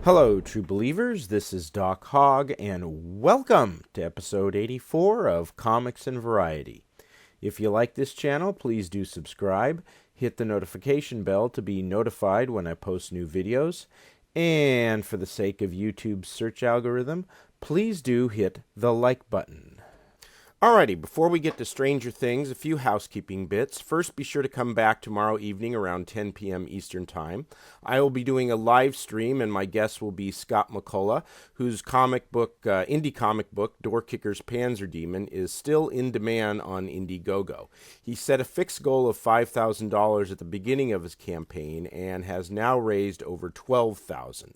Hello, true believers. This is Doc Hogg, and welcome to episode 84 of Comics and Variety. If you like this channel, please do subscribe. Hit the notification bell to be notified when I post new videos. And for the sake of YouTube's search algorithm, please do hit the like button. Alrighty, before we get to Stranger Things, a few housekeeping bits. First, be sure to come back tomorrow evening around 10 p.m. Eastern Time. I will be doing a live stream, and my guest will be Scott McCullough, whose indie comic book, Door Kicker's Panzer Demon, is still in demand on Indiegogo. He set a fixed goal of $5,000 at the beginning of his campaign and has now raised over $12,000.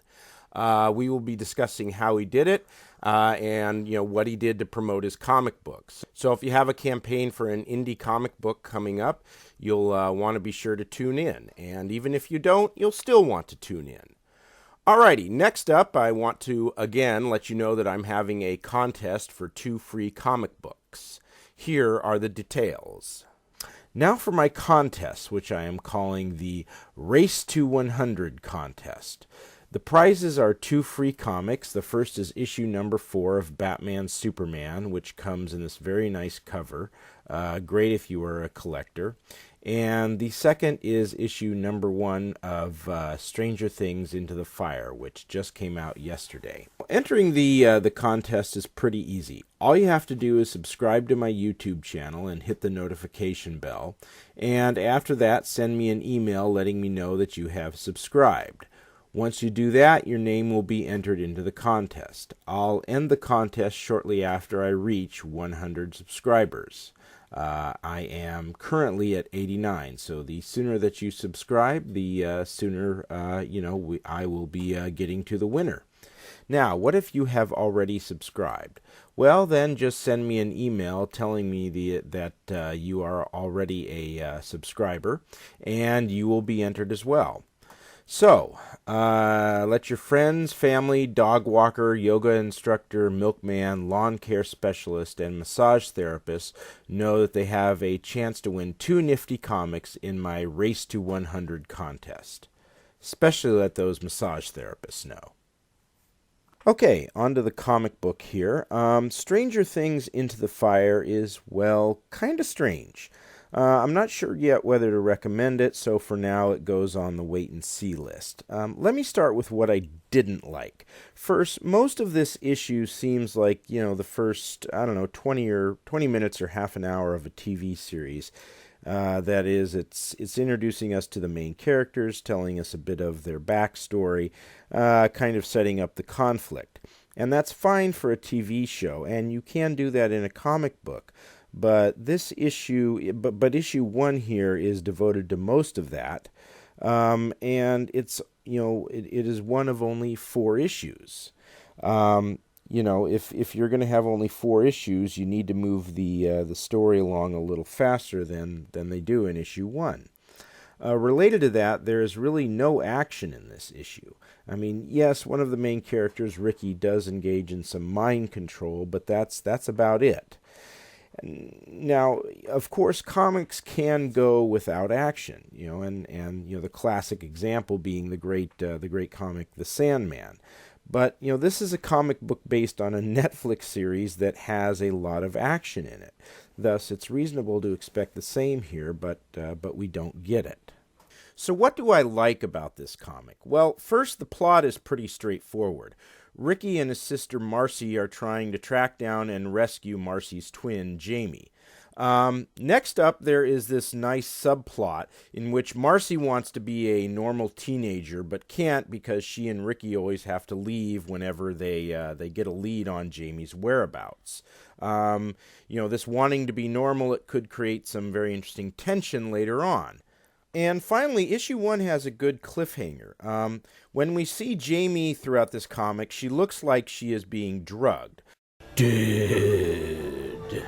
We will be discussing how he did it and what he did to promote his comic books. So if you have a campaign for an indie comic book coming up, you'll want to be sure to tune in. And even if you don't, you'll still want to tune in. Alrighty, next up, I want to again let you know that I'm having a contest for 2 free comic books. Here are the details. Now for my contest, which I am calling the Race to 100 contest. The prizes are 2 free comics. The first is issue number 4 of Batman Superman, which comes in this very nice cover. Great if you are a collector. And the second is issue number 1 of Stranger Things Into the Fire, which just came out yesterday. Entering the contest is pretty easy. All you have to do is subscribe to my YouTube channel and hit the notification bell. And after that, send me an email letting me know that you have subscribed. Once you do that, your name will be entered into the contest. I'll end the contest shortly after I reach 100 subscribers. I am currently at 89, so the sooner that you subscribe, the sooner I will be getting to the winner. Now, what if you have already subscribed? Well, then just send me an email telling me that you are already a subscriber, and you will be entered as well. So, let your friends, family, dog walker, yoga instructor, milkman, lawn care specialist, and massage therapist know that they have a chance to win 2 nifty comics in my Race to 100 contest. Especially let those massage therapists know. Okay, on to the comic book here. Stranger Things Into the Fire is, well, kind of strange. I'm not sure yet whether to recommend it, so for now it goes on the wait and see list. Let me start with what I didn't like. First, most of this issue seems like, the first, 20 minutes or half an hour of a TV series. That is, it's introducing us to the main characters, telling us a bit of their backstory, kind of setting up the conflict. And that's fine for a TV show, and you can do that in a comic book. But this issue, but issue 1 here is devoted to most of that, and it's it is one of only 4 issues. If you're going to have only 4 issues, you need to move the story along a little faster than they do in issue 1. Related to that, there is really no action in this issue. I mean, yes, one of the main characters, Ricky, does engage in some mind control, but that's about it. Now, of course, comics can go without action, and the classic example being the great comic The Sandman. But this is a comic book based on a Netflix series that has a lot of action in it. Thus, it's reasonable to expect the same here, but we don't get it. So what do I like about this comic? Well, first, the plot is pretty straightforward. Ricky and his sister Marcy are trying to track down and rescue Marcy's twin, Jamie. Next up, there is this nice subplot in which Marcy wants to be a normal teenager, but can't because she and Ricky always have to leave whenever they get a lead on Jamie's whereabouts. This wanting to be normal, it could create some very interesting tension later on. And finally, issue 1 has a good cliffhanger. When we see Jamie throughout this comic, she looks like she is being drugged. Dead.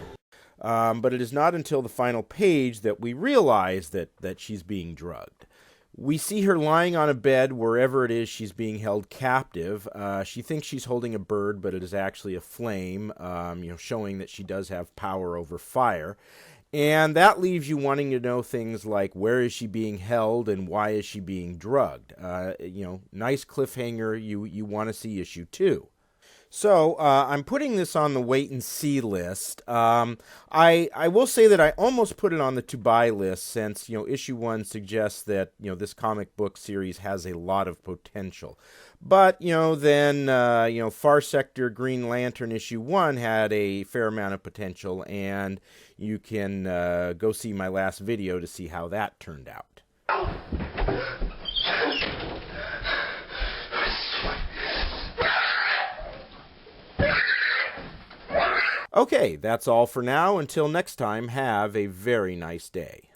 But it is not until the final page that we realize that she's being drugged. We see her lying on a bed wherever it is she's being held captive. She thinks she's holding a bird, but it is actually a flame, showing that she does have power over fire. And that leaves you wanting to know things like where is she being held and why is she being drugged. Nice cliffhanger. You want to see issue 2. So I'm putting this on the wait and see list. I will say that I almost put it on the to buy list since issue 1 suggests that this comic book series has a lot of potential. But then Far Sector Green Lantern issue 1 had a fair amount of potential, and you can go see my last video to see how that turned out. Okay, that's all for now. Until next time, have a very nice day.